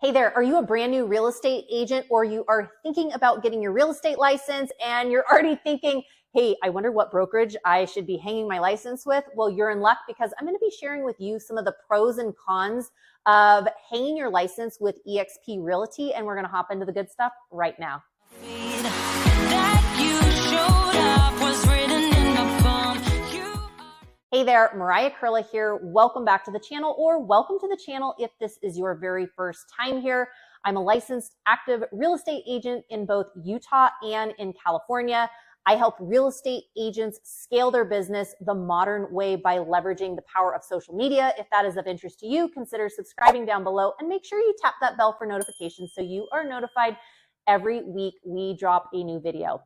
Hey there, are you a brand new real estate agent or you are thinking about getting your real estate license and you're already thinking, hey, I wonder what brokerage I should be hanging my license with? Well, you're in luck because I'm going to be sharing with you some of the pros and cons of hanging your license with eXp Realty, and we're going to hop into the good stuff right now. Hey there, Mariah Koehle here. Welcome back to the channel, or welcome to the channel if this is your very first time here. I'm a licensed active real estate agent in both Utah and in California. I help real estate agents scale their business the modern way by leveraging the power of social media. If that is of interest to you, consider subscribing down below and make sure you tap that bell for notifications so you are notified every week we drop a new video.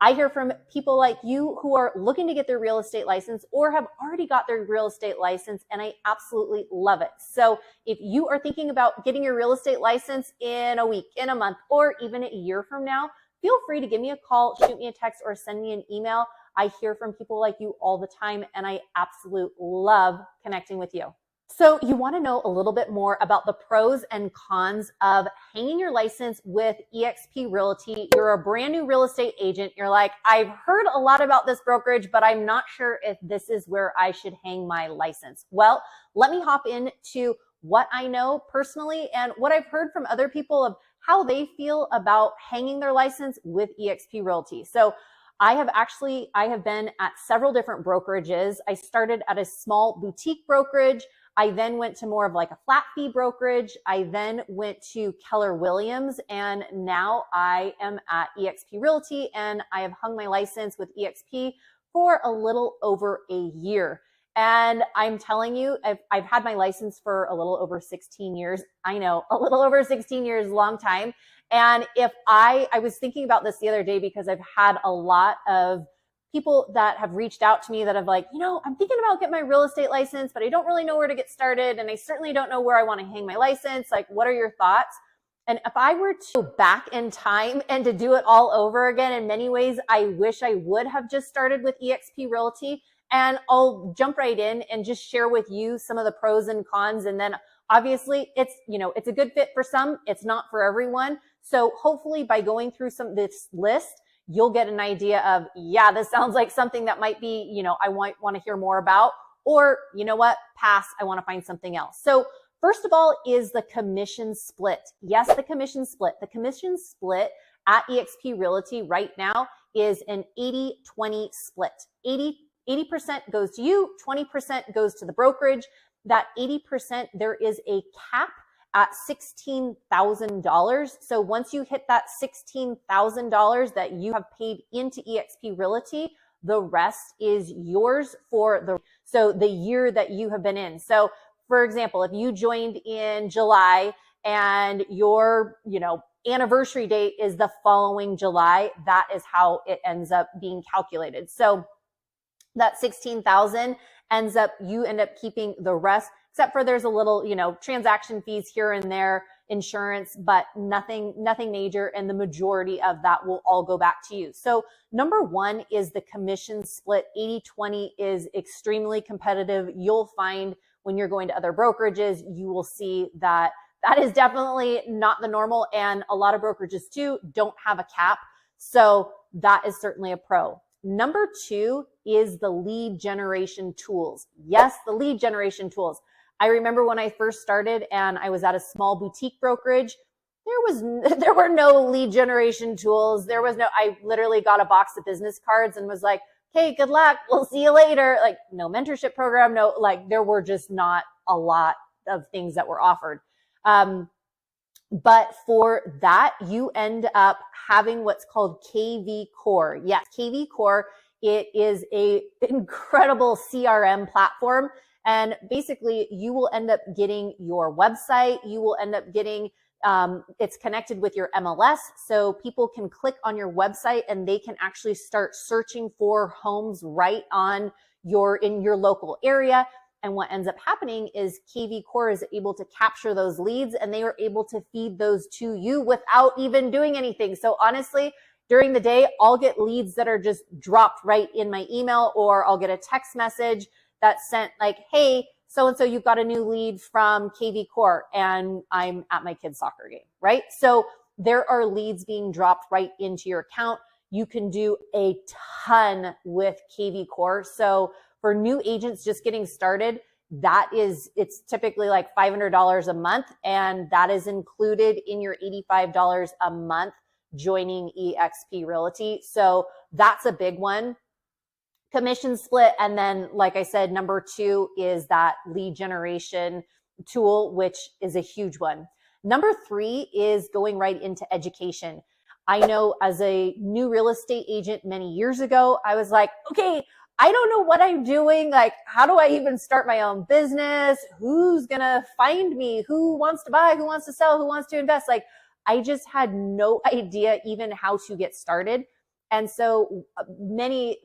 I hear from people like you who are looking to get their real estate license or have already got their real estate license, and I absolutely love it. So if you are thinking about getting your real estate license in a week, in a month, or even a year from now, feel free to give me a call, shoot me a text, or send me an email. I hear from people like you all the time, and I absolutely love connecting with you. So you want to know a little bit more about the pros and cons of hanging your license with eXp Realty. You're a brand new real estate agent. You're like, I've heard a lot about this brokerage, but I'm not sure if this is where I should hang my license. Well, let me hop into what I know personally and what I've heard from other people of how they feel about hanging their license with eXp Realty. So I have been at several different brokerages. I started at a small boutique brokerage. I then went to more of like a flat fee brokerage. I then went to Keller Williams, and now I am at eXp Realty, and I have hung my license with eXp for a little over a year. And I'm telling you, I've had my license for a little over 16 years. I know, a little over 16 years, long time. And if I was thinking about this the other day because I've had a lot of people that have reached out to me that have like, I'm thinking about getting my real estate license, but I don't really know where to get started. And I certainly don't know where I want to hang my license. Like, what are your thoughts? And if I were to go back in time and to do it all over again, in many ways, I wish I would have just started with eXp Realty. And I'll jump right in and just share with you some of the pros and cons. And then obviously it's a good fit for some. It's not for everyone. So hopefully by going through this list, you'll get an idea of, yeah, this sounds like something that might be, I want to hear more about, or you know what, pass, I want to find something else. So first of all is the commission split. Yes, the commission split. The commission split at eXp Realty right now is an 80-20 split. 80% goes to you, 20% goes to the brokerage. That 80%, there is a cap at $16,000. So once you hit that $16,000 that you have paid into eXp Realty, the rest is yours for the year that you have been in. So for example, if you joined in July and your, anniversary date is the following July, that is how it ends up being calculated. So that 16,000 you end up keeping the rest, except for there's a little, transaction fees here and there, insurance, but nothing major. And the majority of that will all go back to you. So number one is the commission split. 80-20 is extremely competitive. You'll find when you're going to other brokerages, you will see that is definitely not the normal. And a lot of brokerages too don't have a cap. So that is certainly a pro. Number two is the lead generation tools. Yes, the lead generation tools. I remember when I first started and I was at a small boutique brokerage, there were no lead generation tools. I literally got a box of business cards and was like, hey, good luck. We'll see you later. Like, no mentorship program. There were just not a lot of things that were offered. But for that, you end up having what's called KV Core. Yes, KV Core, it is a incredible CRM platform. And basically you will end up getting your website. You will end up getting, it's connected with your MLS. So people can click on your website and they can actually start searching for homes right in your local area. And what ends up happening is KV Core is able to capture those leads and they are able to feed those to you without even doing anything. So honestly, during the day, I'll get leads that are just dropped right in my email, or I'll get a text message that's sent like, hey, so-and-so, you've got a new lead from KV Court, and I'm at my kid's soccer game, right? So there are leads being dropped right into your account. You can do a ton with KV Core. So for new agents just getting started, it's typically like $500 a month, and that is included in your $85 a month joining eXp Realty. So that's a big one. Commission split. And then, like I said, number 2 is that lead generation tool, which is a huge one. Number 3 is going right into education. I know as a new real estate agent many years ago, I was like, okay, I don't know what I'm doing. Like, how do I even start my own business? Who's going to find me? Who wants to buy? Who wants to sell? Who wants to invest? Like, I just had no idea even how to get started. And so many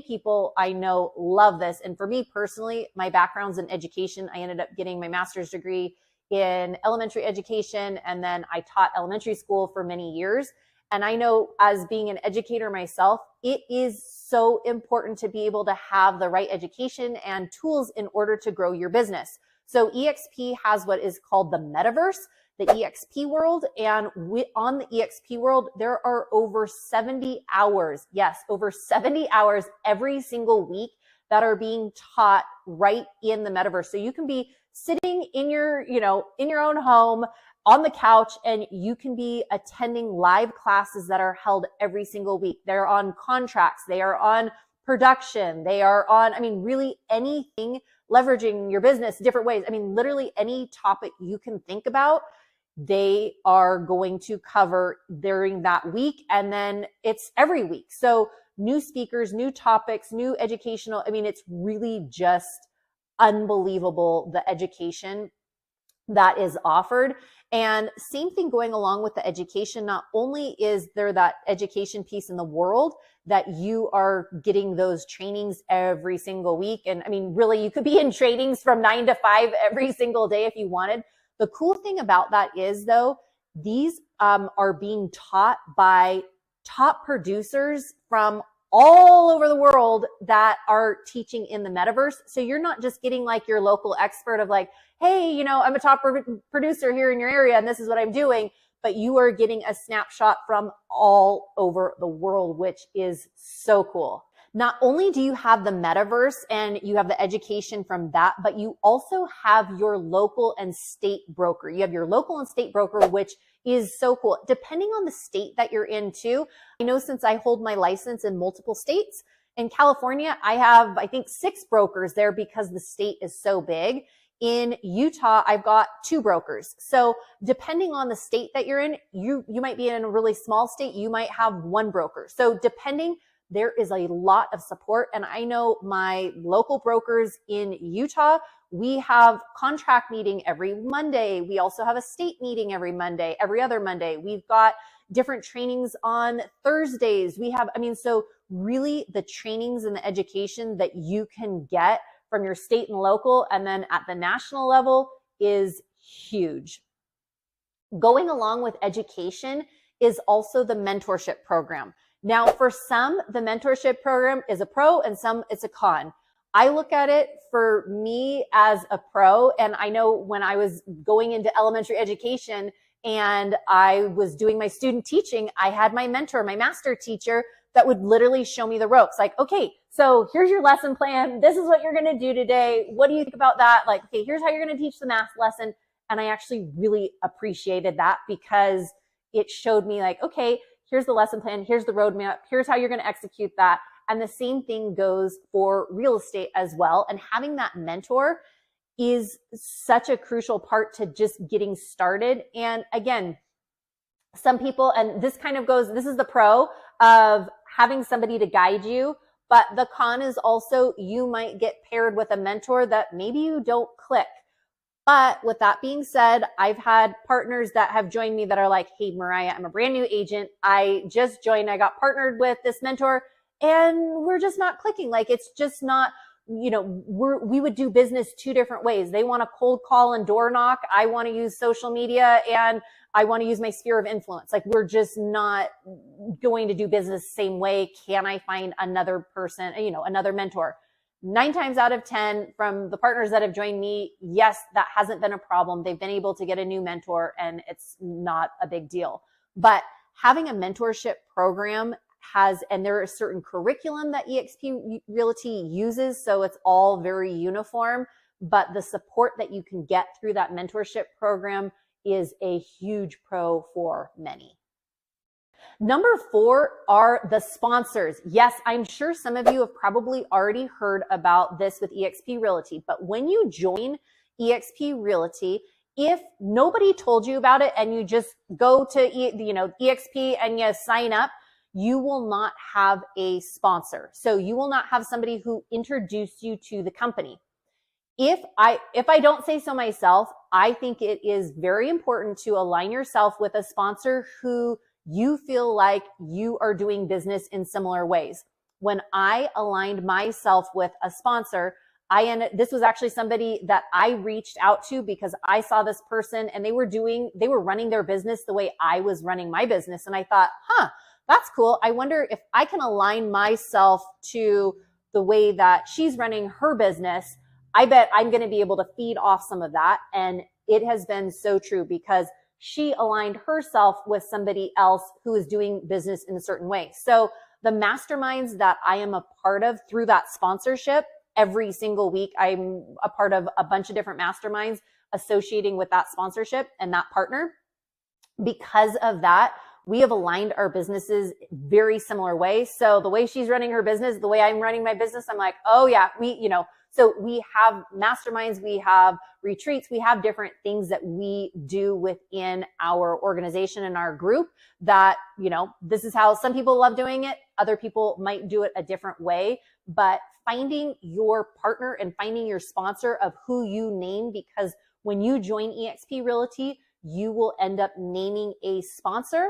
people I know love this. And for me personally, my background's in education. I ended up getting my master's degree in elementary education, and then I taught elementary school for many years. And I know, as being an educator myself, it is so important to be able to have the right education and tools in order to grow your business. So eXp has what is called the metaverse, the eXp world. And on the eXp world, there are over 70 hours, yes, over 70 hours every single week that are being taught right in the metaverse. So you can be sitting in your, in your own home, on the couch, and you can be attending live classes that are held every single week. They're on contracts. They are on production. They are on, really anything, leveraging your business different ways. Literally any topic you can think about, they are going to cover during that week. And then it's every week. So new speakers, new topics, new educational, it's really just unbelievable, the education that is offered. And same thing going along with the education. Not only is there that education piece in the world that you are getting those trainings every single week. And really, you could be in trainings from 9 to 5 every single day if you wanted. The cool thing about that is, though, these are being taught by top producers from all over the world that are teaching in the metaverse. So you're not just getting like your local expert of like, hey, I'm a top producer here in your area and this is what I'm doing. But you are getting a snapshot from all over the world, which is so cool. Not only do you have the metaverse and you have the education from that, but you also have your local and state broker. You have your local and state broker, which is so cool. Depending on the state that you're in too. I know, since I hold my license in multiple states, in California, I have, I think, 6 brokers there because the state is so big. In Utah, I've got 2 brokers. So depending on the state that you're in, you might be in a really small state. You might have 1 broker. So depending, there is a lot of support. And I know my local brokers in Utah, we have contract meeting every Monday. We also have a state meeting every Monday, every other Monday. We've got different trainings on Thursdays. We have, so really the trainings and the education that you can get from your state and local, and then at the national level, is huge. Going along with education is also the mentorship program. Now, for some, the mentorship program is a pro, and some it's a con. I look at it, for me, as a pro. And I know when I was going into elementary education and I was doing my student teaching, I had my mentor, my master teacher, that would literally show me the ropes. Like, okay, so here's your lesson plan. This is what you're going to do today. What do you think about that? Like, okay, here's how you're going to teach the math lesson. And I actually really appreciated that, because it showed me like, okay, here's the lesson plan. Here's the roadmap. Here's how you're going to execute that. And the same thing goes for real estate as well. And having that mentor is such a crucial part to just getting started. And again, some people, and this kind of goes, this is the pro of having somebody to guide you, but the con is also you might get paired with a mentor that maybe you don't click. But with that being said, I've had partners that have joined me that are like, hey, Mariah, I'm a brand new agent. I just joined. I got partnered with this mentor and we're just not clicking. Like, it's just not, we would do business 2 different ways. They want to cold call and door knock. I want to use social media and I want to use my sphere of influence. Like, we're just not going to do business the same way. Can I find another person, another mentor? 9 times out of 10 from the partners that have joined me, yes, that hasn't been a problem. They've been able to get a new mentor and it's not a big deal. But having a mentorship program and there is certain curriculum that eXp Realty uses, so it's all very uniform, but the support that you can get through that mentorship program is a huge pro for many. Number 4 are the sponsors. Yes, I'm sure some of you have probably already heard about this with eXp Realty, but when you join eXp Realty, if nobody told you about it and you just go to eXp and you sign up, you will not have a sponsor. So you will not have somebody who introduced you to the company. If I don't say so myself, I think it is very important to align yourself with a sponsor who you feel like you are doing business in similar ways. When I aligned myself with a sponsor, this was actually somebody that I reached out to because I saw this person and they were running their business the way I was running my business. And I thought, that's cool. I wonder if I can align myself to the way that she's running her business. I bet I'm going to be able to feed off some of that. And it has been so true because she aligned herself with somebody else who is doing business in a certain way. So the masterminds that I am a part of through that sponsorship, every single week, I'm a part of a bunch of different masterminds associating with that sponsorship and that partner. Because of that, we have aligned our businesses very similar ways. So the way she's running her business, the way I'm running my business, I'm like, oh yeah, so we have masterminds, we have retreats, we have different things that we do within our organization and our group that, this is how some people love doing it. Other people might do it a different way, but finding your partner and finding your sponsor of who you name, because when you join eXp Realty, you will end up naming a sponsor.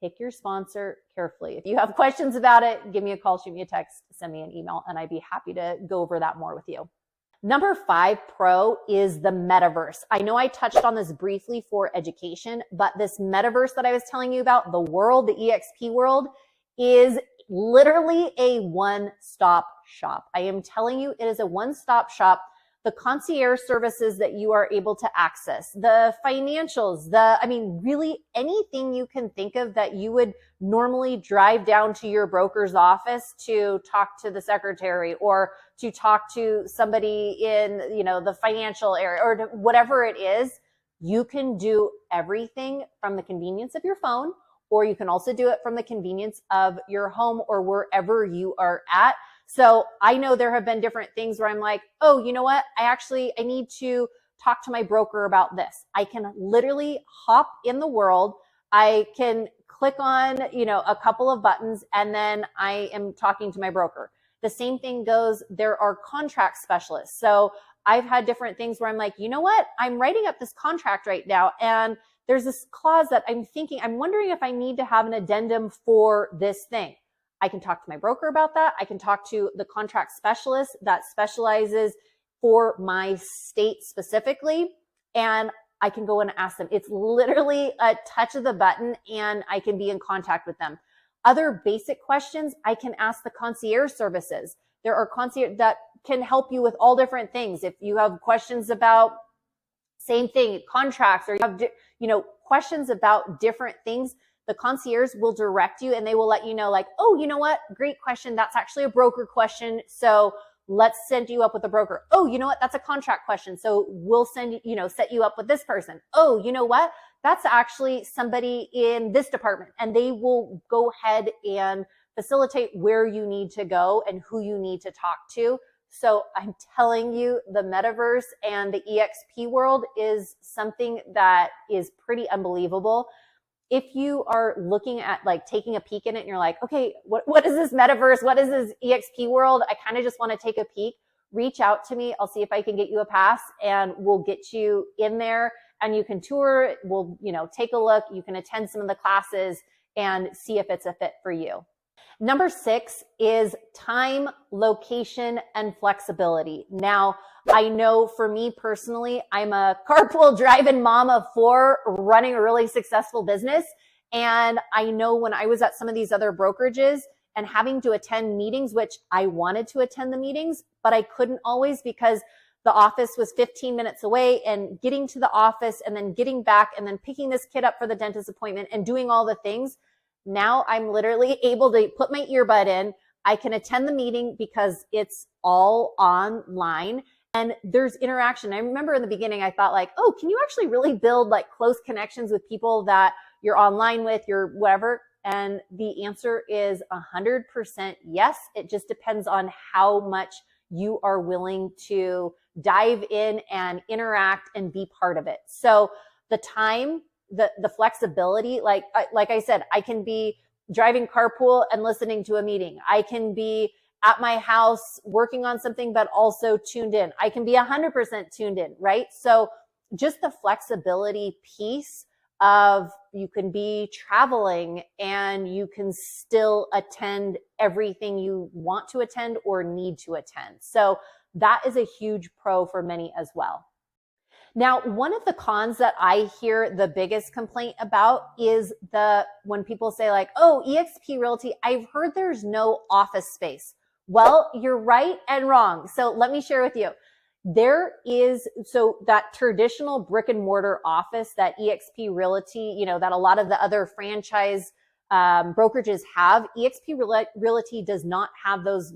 Pick your sponsor carefully. If you have questions about it, give me a call, shoot me a text, send me an email, and I'd be happy to go over that more with you. Number 5 pro is the metaverse. I know I touched on this briefly for education, but this metaverse that I was telling you about, the eXp world, is literally a one-stop shop. I am telling you, it is a one-stop shop. The concierge services that you are able to access, the financials, really anything you can think of that you would normally drive down to your broker's office to talk to the secretary or to talk to somebody in, the financial area or whatever it is, you can do everything from the convenience of your phone, or you can also do it from the convenience of your home or wherever you are at. So I know there have been different things where I'm like, oh, you know what? I need to talk to my broker about this. I can literally hop in the world. I can click on, a couple of buttons and then I am talking to my broker. The same thing goes, there are contract specialists. So I've had different things where I'm like, you know what? I'm writing up this contract right now and there's this clause that I'm wondering if I need to have an addendum for this thing. I can talk to my broker about that. I can talk to the contract specialist that specializes for my state specifically, and I can go and ask them. It's literally a touch of the button and I can be in contact with them. Other basic questions, I can ask the concierge services. There are concierge that can help you with all different things. If you have questions about same thing, contracts, or you have, questions about different things, the concierge will direct you and they will let you know, like, oh, you know what? Great question. That's actually a broker question. So let's send you up with a broker. Oh, you know what? That's a contract question. So we'll set you up with this person. Oh, you know what? That's actually somebody in this department, and they will go ahead and facilitate where you need to go and who you need to talk to. So I'm telling you, the metaverse and the eXp world is something that is pretty unbelievable. If you are looking at taking a peek in it and you're like, okay, what is this metaverse? What is this eXp world? I kind of just want to take a peek. Reach out to me. I'll see if I can get you a pass and we'll get you in there and you can tour. We'll, take a look. You can attend some of the classes and see if it's a fit for you. Number 6 is time, location, and flexibility. Now, I know for me personally, I'm a carpool driving mom of 4 running a really successful business. And I know when I was at some of these other brokerages and having to attend meetings, which I wanted to attend the meetings, but I couldn't always because the office was 15 minutes away, and getting to the office and then getting back and then picking this kid up for the dentist appointment and doing all the things. Now I'm literally able to put my earbud in. I can attend the meeting because it's all online and there's interaction. I remember in the beginning, I thought like, oh, can you actually really build like close connections with people that you're online with, you're whatever? And the answer is 100% yes. It just depends on how much you are willing to dive in and interact and be part of it. So the time, the flexibility, like I said, I can be driving carpool and listening to a meeting. I can be at my house working on something, but also tuned in. I can be 100% tuned in, right? So just the flexibility piece of you can be traveling and you can still attend everything you want to attend or need to attend. So that is a huge pro for many as well. Now, one of the cons that I hear the biggest complaint about is when people say like, oh, eXp Realty, I've heard there's no office space. Well, you're right and wrong. So let me share with you. There is, so that traditional brick and mortar office that eXp Realty, that a lot of the other franchise brokerages have, eXp Realty does not have those,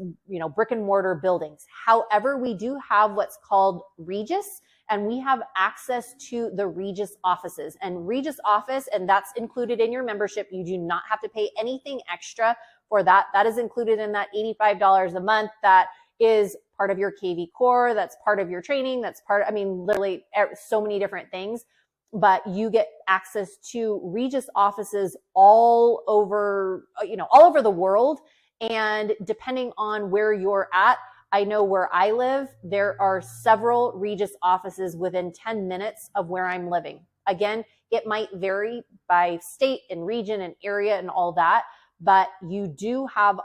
brick and mortar buildings. However, we do have what's called Regus, and we have access to the Regus offices. And Regus office, and that's included in your membership. You do not have to pay anything extra for that. That is included in that $85 a month. That is part of your KV core. That's part of your training. That's literally so many different things. But you get access to Regus offices all over the world. And depending on where you're at, I know where I live, there are several Regus offices within 10 minutes of where I'm living. Again, it might vary by state and region and area and all that, but you do have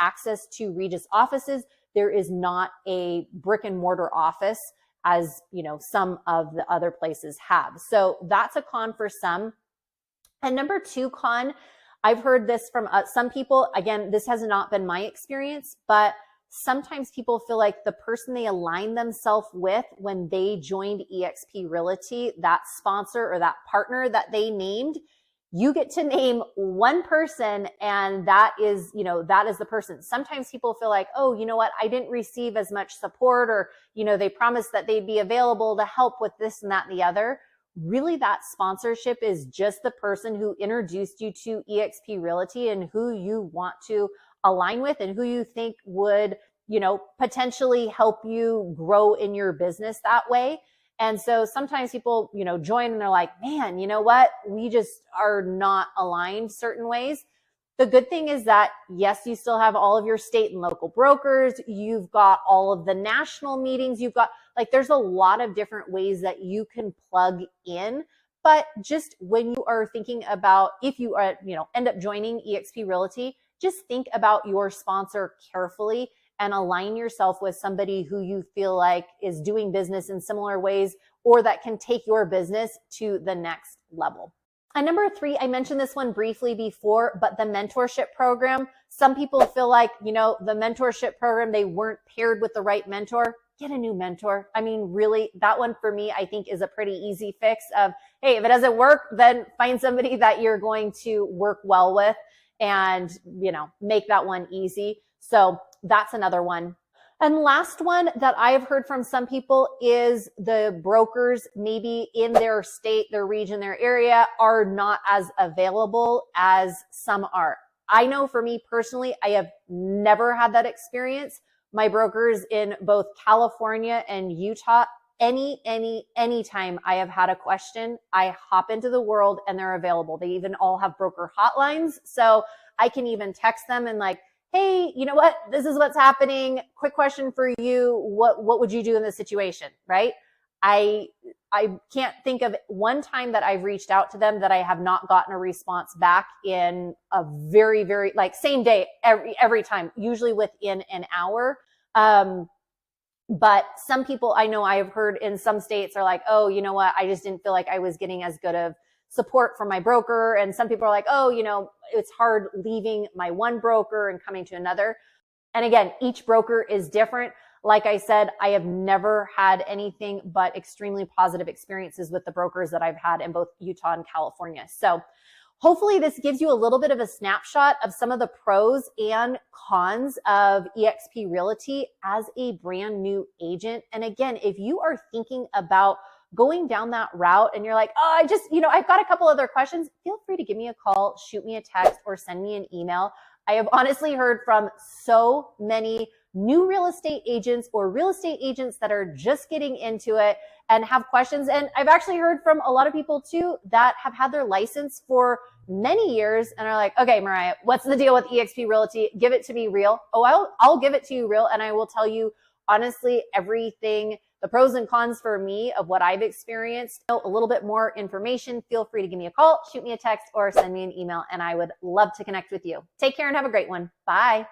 access to Regus offices. There is not a brick and mortar office as, some of the other places have. So that's a con for some. And number two con, I've heard this from some people. Again, this has not been my experience, but sometimes people feel like the person they align themselves with when they joined eXp Realty, that sponsor or that partner that they named, you get to name one person and that is the person. Sometimes people feel like, oh, you know what? I didn't receive as much support, or, they promised that they'd be available to help with this and that and the other. Really, that sponsorship is just the person who introduced you to eXp Realty and who you want to align with and who you think would, potentially help you grow in your business that way. And so sometimes people, join and they're like, man, you know what? We just are not aligned certain ways. The good thing is that, yes, you still have all of your state and local brokers. You've got all of the national meetings. You've got there's a lot of different ways that you can plug in. But just when you are thinking about, if you are, end up joining eXp Realty, just think about your sponsor carefully and align yourself with somebody who you feel like is doing business in similar ways or that can take your business to the next level. And number three, I mentioned this one briefly before, but the mentorship program. Some people feel like, the mentorship program, they weren't paired with the right mentor. Get a new mentor. Really, that one for me, I think is a pretty easy fix of, hey, if it doesn't work, then find somebody that you're going to work well with and, make that one easy. So that's another one. And last one that I've heard from some people is the brokers maybe in their state, their region, their area are not as available as some are. I know for me personally, I have never had that experience. My brokers in both California and Utah, anytime I have had a question, I hop into the world and they're available. They even all have broker hotlines. So I can even text them and like, hey, you know what? This is what's happening. Quick question for you. What would you do in this situation? Right? I can't think of one time that I've reached out to them that I have not gotten a response back in a very, very same day every time, usually within an hour. But some people I know I have heard in some states are like, oh, you know what? I just didn't feel like I was getting as good of support from my broker. And some people are like, oh, it's hard leaving my one broker and coming to another. And again, each broker is different. Like I said, I have never had anything but extremely positive experiences with the brokers that I've had in both Utah and California. So hopefully this gives you a little bit of a snapshot of some of the pros and cons of eXp Realty as a brand new agent. And again, if you are thinking about going down that route and you're like, oh, I've got a couple other questions, feel free to give me a call, shoot me a text, or send me an email. I have honestly heard from so many new real estate agents or real estate agents that are just getting into it and have questions. And I've actually heard from a lot of people too that have had their license for many years and are like, okay, Mariah, what's the deal with eXp Realty? Give it to me real. Oh, I'll give it to you real. And I will tell you honestly, everything, the pros and cons for me of what I've experienced. A little bit more information, feel free to give me a call, shoot me a text, or send me an email, and I would love to connect with you. Take care and have a great one. Bye.